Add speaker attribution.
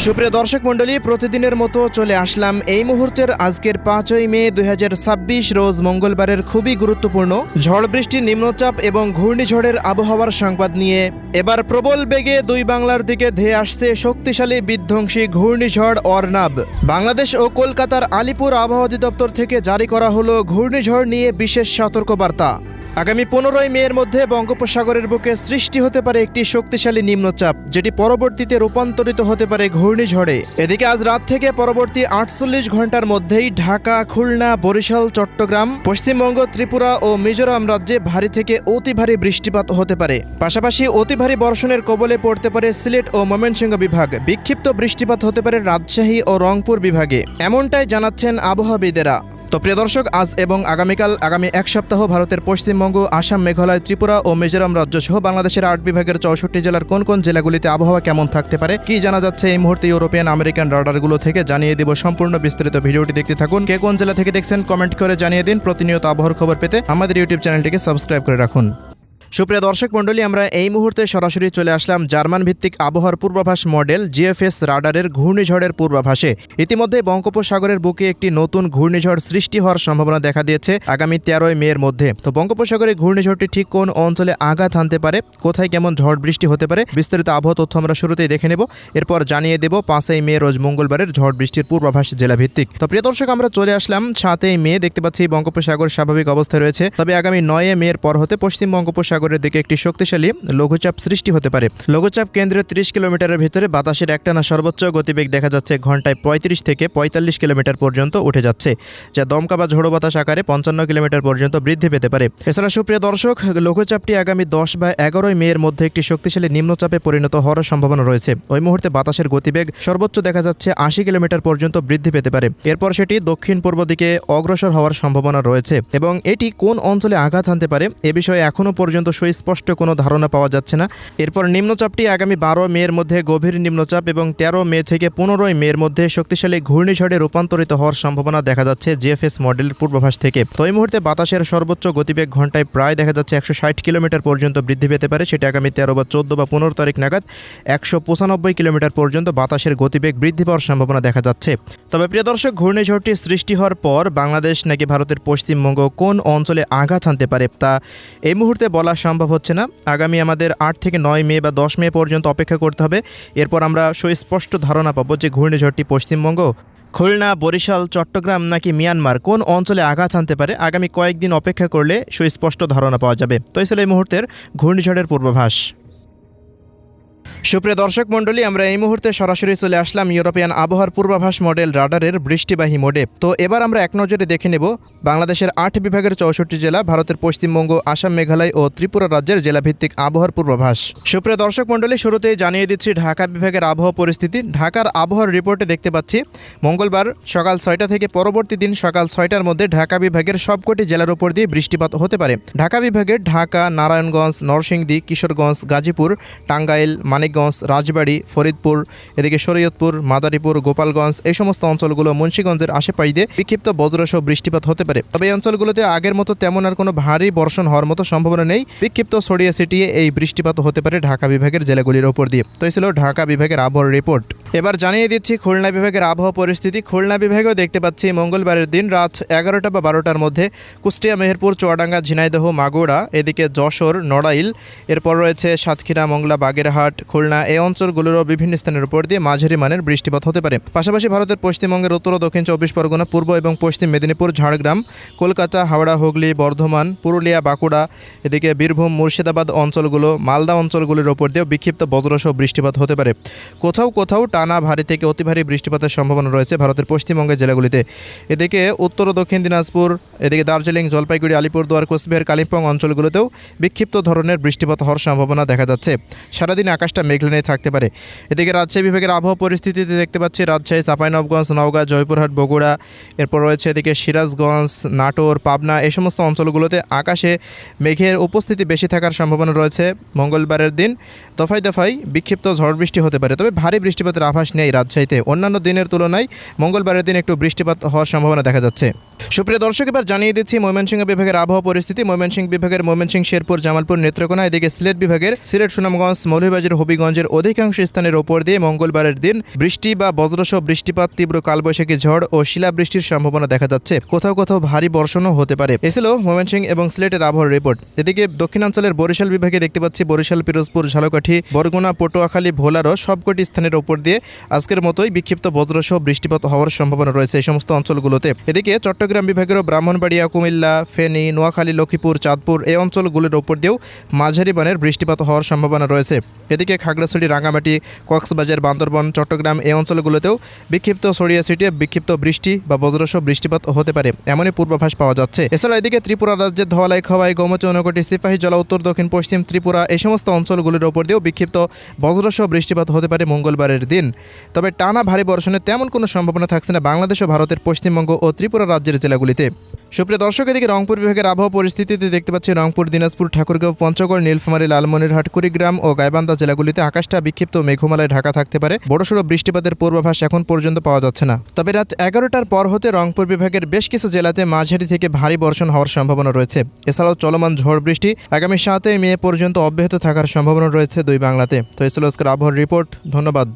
Speaker 1: সুপ্রিয় দর্শক মণ্ডলী, প্রতিদিনের মতো চলে আসলাম এই মুহূর্তের আজকের 5ই মে 2026 রোজ মঙ্গলবারের খুবই গুরুত্বপূর্ণ ঝড় বৃষ্টি, নিম্নচাপ এবং ঘূর্ণিঝড়ের আবহাওয়ার সংবাদ নিয়ে। এবার প্রবল বেগে দুই বাংলার দিকে ধেয়ে আসছে শক্তিশালী বিধ্বংসী ঘূর্ণিঝড় অর্নাব। বাংলাদেশ ও কলকাতার আলিপুর আবহাওয়া অধিদপ্তর থেকে জারি করা হলো ঘূর্ণিঝড় নিয়ে বিশেষ সতর্কবার্তা। আগামী 15ই মের মধ্যে বঙ্গোপসাগরের বুকে সৃষ্টি হতে পারে একটি শক্তিশালী নিম্নচাপ, যেটি পরবর্তীতে রূপান্তরিত হতে পারে ঘূর্ণিঝড়ে। এদিকে আজ রাত থেকে পরবর্তী 48 ঘন্টার মধ্যেই ঢাকা, খুলনা, বরিশাল, চট্টগ্রাম, পশ্চিমবঙ্গ, ত্রিপুরা ও মিজোরাম রাজ্যে ভারী থেকে অতি ভারী বৃষ্টিপাত হতে পারে। পাশাপাশি অতি ভারী বর্ষণের কবলে পড়তে পারে সিলেট ও ময়মনসিংহ বিভাগ। বিক্ষিপ্ত বৃষ্টিপাত হতে পারে রাজশাহী ও রংপুর বিভাগে, এমনটাই জানাচ্ছেন আবহাওয়াবিদেরা। তো প্রিয় দর্শক, আজ এবং আগামী এক সপ্তাহ ভারতের পশ্চিমবঙ্গ, আসাম, মেঘালয়, ত্রিপুরা ও মিজোরাম রাজ্য সহ বাংলাদেশের 8 বিভাগের 64 জেলার কোন কোন জেলাগুলিতে আবহাওয়া কেমন থাকতে পারে, কি জানা যাচ্ছে এই মুহূর্তে ইউরোপিয়ান আমেরিকান রাডারগুলো থেকে জানিয়ে দেব। সম্পূর্ণ বিস্তারিত ভিডিওটি দেখতে থাকুন। কে কোন জেলা থেকে দেখছেন কমেন্ট করে জানিয়ে দিন। প্রতিনিয়ত আবহাওয়ার খবর পেতে আমাদের ইউটিউব চ্যানেলটিকে সাবস্ক্রাইব করে রাখুন। সুপ্রিয় দর্শক মণ্ডলী, আমরা এই মুহূর্তে সরাসরি চলে আসলাম জার্মান ভিত্তিক আবহাওয়ার পূর্বাভাস মডেল জিএফএস রাডারের ঘূর্ণিঝড়ের পূর্বাভাসে। ইতিমধ্যে বঙ্গোপসাগরের বুকে একটি নতুন ঘূর্ণিঝড় সৃষ্টি হওয়ার সম্ভাবনা দেখা দিয়েছে আগামী 13ই মের মধ্যে। তো বঙ্গোপসাগরে ঘূর্ণিঝড়টি ঠিক কোন অঞ্চলে আঘাত হানতে পারে, কোথায় কেমন ঝড় বৃষ্টি হতে পারে, বিস্তারিত আবহাওয়া তথ্য আমরা শুরুতেই দেখে নেব। এরপর জানিয়ে দেব 5ই মে রোজ মঙ্গলবারের ঝড় বৃষ্টির পূর্বাভাস জেলা ভিত্তিক। তো প্রিয় দর্শক, আমরা চলে আসলাম 7ই মে। দেখতে পাচ্ছি বঙ্গোপসাগর স্বাভাবিক অবস্থায় রয়েছে, তবে আগামী 9 মের পর হতে পশ্চিম বঙ্গোপসাগরের দিকে একটি শক্তিশালী লঘুচাপ সৃষ্টি হতে পারে। লঘুচাপ কেন্দ্রের 30 কিলোমিটারের ভিতরে বাতাসের একটানা সর্বোচ্চ গতিবেগ দেখা যাচ্ছে ঘন্টায় 35 থেকে 45 কিলোমিটার পর্যন্ত উঠে যাচ্ছে, যা দমকা বা ঝোড়ো বাতাস আকারে 55 কিলোমিটার পর্যন্ত বৃদ্ধি পেতে পারে। এছাড়া সুপ্রিয় দর্শক, লঘুচাপটি আগামী 10 বা 11ই মের মধ্যে একটি শক্তিশালী নিম্নচাপে পরিণত হওয়ার সম্ভাবনা রয়েছে। ওই মুহূর্তে বাতাসের গতিবেগ সর্বোচ্চ দেখা যাচ্ছে 80 কিলোমিটার পর্যন্ত বৃদ্ধি পেতে পারে। এরপর সেটি দক্ষিণ পূর্ব দিকে অগ্রসর হওয়ার সম্ভাবনা রয়েছে এবং এটি কোন অঞ্চলে আঘাত হানতে পারে এ বিষয়ে এখনও পর্যন্ত সুস্পষ্ট কোনো ধারণা পাওয়া যাচ্ছে না। এরপর নিম্নচাপটি আগামী 12 মের মধ্যে গভীর নিম্নচাপ এবং 13 মে থেকে 15ই মের মধ্যে শক্তিশালী ঘূর্ণিঝড়ে রূপান্তরিত হওয়ার সম্ভাবনা দেখা যাচ্ছে জিএফএস মডেলের পূর্বাভাস থেকে। তো এই মুহূর্তে বাতাসের সর্বোচ্চ গতিবেগ ঘন্টায় প্রায় দেখা যাচ্ছে 160 কিলোমিটার পর্যন্ত বৃদ্ধি পেতে পারে। সেটা আগামী 13 বা 14 বা 15 তারিখ নাগাদ 195 কিলোমিটার পর্যন্ত বাতাসের গতিবেগ বৃদ্ধি পাওয়ার সম্ভাবনা দেখা যাচ্ছে। তবে প্রিয় দর্শক, ঘূর্ণিঝড়টি সৃষ্টি হওয়ার পর বাংলাদেশ নাকি ভারতের পশ্চিমবঙ্গ কোন অঞ্চলে আঘাত হানতে পারে তা এই মুহূর্তে বলা সম্ভব হচ্ছে না। আগামী আমাদের 8 থেকে 9 মে বা 10 মে পর্যন্ত অপেক্ষা করতে হবে। এরপর আমরা সুস্পষ্ট ধারণা পাবো যে ঘূর্ণিঝড়টি পশ্চিমবঙ্গ, খুলনা, বরিশাল, চট্টগ্রাম নাকি মিয়ানমার কোন অঞ্চলে আঘাত হানতে পারে। আগামী কয়েকদিন অপেক্ষা করলে সুস্পষ্ট ধারণা পাওয়া যাবে। তো এই ছিল এই মুহূর্তের ঘূর্ণিঝড়ের পূর্বাভাস। সুপ্রিয় দর্শক মণ্ডলী, আমরা এই মুহূর্তে সরাসরি চলে আসলাম ইউরোপিয়ান আবহাওয়ার পূর্বাভাস মডেল রাডারের বৃষ্টিবাহী মোডে। তো এবার আমরা এক নজরে দেখে নেব বাংলাদেশের 8 বিভাগের 64 জেলা, ভারতের পশ্চিমবঙ্গ, আসাম, মেঘালয় ও ত্রিপুরা রাজ্যের জেলাভিত্তিক আবহাওয়ার পূর্বাভাস। সুপ্রিয় দর্শক মণ্ডলী, শুরুতেই জানিয়ে দিচ্ছি ঢাকা বিভাগের আবহাওয়া পরিস্থিতি। ঢাকার আবহাওয়ার রিপোর্টে দেখতে পাচ্ছি মঙ্গলবার সকাল 6টা থেকে পরবর্তী দিন সকাল 6টার মধ্যে ঢাকা বিভাগের সবকটি জেলার উপর দিয়ে বৃষ্টিপাত হতে পারে। ঢাকা বিভাগের ঢাকা, নারায়ণগঞ্জ, নরসিংদী, কিশোরগঞ্জ, গাজীপুর, টাঙ্গাইল, মানিকগঞ্জ, রাজবাড়ী, ফরিদপুর, এদিকে শরীয়তপুর, মাদারীপুর, গোপালগঞ্জ, এই সমস্ত অঞ্চলগুলো মুন্সিগঞ্জের আশেপাশে দিয়ে বিক্ষিপ্ত বজ্রসহ বৃষ্টিপাত হতে পারে। তবে এই অঞ্চলগুলোতে আগের মতো তেমন আর কোনো ভারী বর্ষণ হওয়ার মতো সম্ভাবনা নেই। বিক্ষিপ্ত ছড়িয়ে ছিটিয়ে এই বৃষ্টিপাত হতে পারে ঢাকা বিভাগের জেলাগুলির ওপর দিয়ে। তো এই ছিল ঢাকা বিভাগের আবহাওয়ার রিপোর্ট। এবার জানিয়ে দিচ্ছি খুলনা বিভাগের আবহাওয়া পরিস্থিতি। খুলনা বিভাগেও দেখতে পাচ্ছি মঙ্গলবারের দিন রাত 11টা বা 12টার মধ্যে কুষ্টিয়া, মেহেরপুর, চুয়াডাঙ্গা, ঝিনাইদহ, মাগুরা, এদিকে যশোর, নড়াইল, এরপর রয়েছে সাতক্ষীরা, মংলা, বাগেরহাট, খুলনা, এই অঞ্চলগুলোরও বিভিন্ন স্থানের উপর দিয়ে মাঝারি মানের বৃষ্টিপাত হতে পারে। পাশাপাশি ভারতের পশ্চিমবঙ্গের উত্তর ও দক্ষিণ 24 পরগনা, পূর্ব এবং পশ্চিম মেদিনীপুর, ঝাড়গ্রাম, কলকাতা, হাওড়া, হুগলি, বর্ধমান, পুরুলিয়া, বাঁকুড়া, এদিকে বীরভূম, মুর্শিদাবাদ অঞ্চলগুলো, মালদা অঞ্চলগুলির ওপর দিয়েও বিক্ষিপ্ত বজ্রসহ বৃষ্টিপাত হতে পারে। কোথাও কোথাও টানা ভারী থেকে অতি ভারী বৃষ্টিপাতের সম্ভাবনা রয়েছে ভারতের পশ্চিমবঙ্গের জেলাগুলিতে। এদিকে উত্তর ও দক্ষিণ দিনাজপুর, এদিকে দার্জিলিং, জলপাইগুড়ি, আলিপুরদুয়ার, কোচবিহার, কালিম্পং অঞ্চলগুলোতেও বিক্ষিপ্ত ধরনের বৃষ্টিপাত হওয়ার সম্ভাবনা দেখা যাচ্ছে। সারাদিন আকাশটা মেঘলা থাকতে পারে। এদিকে রাজশাহী বিভাগের আবহাওয়া পরিস্থিতিতে দেখতে পাচ্ছি রাজশাহী, চাঁপাইনবাবগঞ্জ, নওগাঁ, জয়পুরহাট, বগুড়া, এরপর রয়েছে এদিকে সিরাজগঞ্জ, নাটোর, পাবনা, এই সমস্ত অঞ্চলগুলোতে আকাশে মেঘের উপস্থিতি বেশি থাকার সম্ভাবনা রয়েছে। মঙ্গলবারের দিন দফায় দফায় বিক্ষিপ্ত ঝড় বৃষ্টি হতে পারে, তবে ভারী বৃষ্টিপাতের আভাস নেই রাজশাহীতে। অন্যান্য দিনের তুলনায় মঙ্গলবারের দিন একটু বৃষ্টিপাত হওয়ার সম্ভাবনা দেখা যাচ্ছে। সুপ্রিয় দর্শক, এবার জানিয়ে দিচ্ছি ময়মনসিংহ বিভাগের আবহাওয়া পরিস্থিতি। ময়মনসিংহ বিভাগের ময়মনসিংহ, শেরপুর, জামালপুর, নেত্রকোনা, এদিকে সিলেট বিভাগের সিলেট, সুনামগঞ্জ, মৌলভীবাজার, হবিগঞ্জ, হবিগঞ্জের অধিকাংশ স্থানের ওপর দিয়ে মঙ্গলবারের দিন বৃষ্টি বা বজ্রসহ বৃষ্টিপাত, তীব্র কালবৈশাখী ঝড় ও শিলাবৃষ্টির সম্ভাবনা দেখা যাচ্ছে। কোথাও কোথাও ভারী বর্ষণও হতে পারে। এ ছিল ময়মনসিংহ এবং সিলেটের আবহাওয়ার রিপোর্ট। এদিকে দক্ষিণাঞ্চলের বরিশাল বিভাগে দেখতে পাচ্ছি বরিশাল, পিরোজপুর, ঝালকাঠি, বরগুনা, পটুয়াখালী, ভোলারও সবকটি স্থানের ওপর দিয়ে আজকের মতোই বিক্ষিপ্ত বজ্রসহ বৃষ্টিপাত হওয়ার সম্ভাবনা রয়েছে এই সমস্ত অঞ্চলগুলোতে। এদিকে চট্টগ্রাম বিভাগেরও ব্রাহ্মণবাড়িয়া, কুমিল্লা, ফেনী, নোয়াখালী, লক্ষ্মীপুর, চাঁদপুর এই অঞ্চলগুলোর ওপর দিয়েও মাঝারি মানের বৃষ্টিপাত হওয়ার সম্ভাবনা রয়েছে। এদিকে খাগড়াছড়ি, রাঙামাটি, কক্সবাজার, বান্দরবান, চট্টগ্রাম এই অঞ্চলগুলোতেও বিক্ষিপ্ত ছড়িয়ে ছিটিয়ে বিক্ষিপ্ত বৃষ্টি বা বজ্রসহ বৃষ্টিপাত হতে পারে এমনই পূর্বাভাস পাওয়া যাচ্ছে। এছাড়া এদিকে ত্রিপুরা রাজ্যের ধওয়ালাই, খোয়াই, গৌমুচি, ঊনকোটি, সিপাহী জলা, উত্তর দক্ষিণ পশ্চিম ত্রিপুরা এই সমস্ত অঞ্চলগুলির ওপর দিয়েও বিক্ষিপ্ত বজ্রসহ বৃষ্টিপাত হতে পারে মঙ্গলবারের দিন। তবে টানা ভারী বর্ষণের তেমন কোনো সম্ভাবনা থাকছে না বাংলাদেশ ও ভারতের পশ্চিমবঙ্গ ও ত্রিপুরা রাজ্যের জেলাগুলিতে। সুপ্রিয় দর্শক, এদিকে রংপুর বিভাগের আবহাওয়া পরিস্থিতিতে দেখতে পাচ্ছি রংপুর, দিনাজপুর, ঠাকুরগাঁও, পঞ্চগড়, নীলফামারী, লালমনিরহাট, কুড়িগ্রাম ও গাইবান্ধা জেলাগুলিতে আকাশটা বিক্ষিপ্ত মেঘমালায় ঢাকা থাকতে পারে। বড়সড় বৃষ্টিপাতের পূর্বাভাস এখন পর্যন্ত পাওয়া যাচ্ছে না। তবে রাত 11টার পর হতে রংপুর বিভাগের বেশ কিছু জেলাতে মাঝারি থেকে ভারী বর্ষণ হওয়ার সম্ভাবনা রয়েছে। এছাড়াও চলমান ঝড় বৃষ্টি আগামী 7 মে পর্যন্ত অব্যাহত থাকার সম্ভাবনা রয়েছে দুই বাংলাতে। তো এই ছিল আজকের আবহাওয়ার রিপোর্ট। ধন্যবাদ।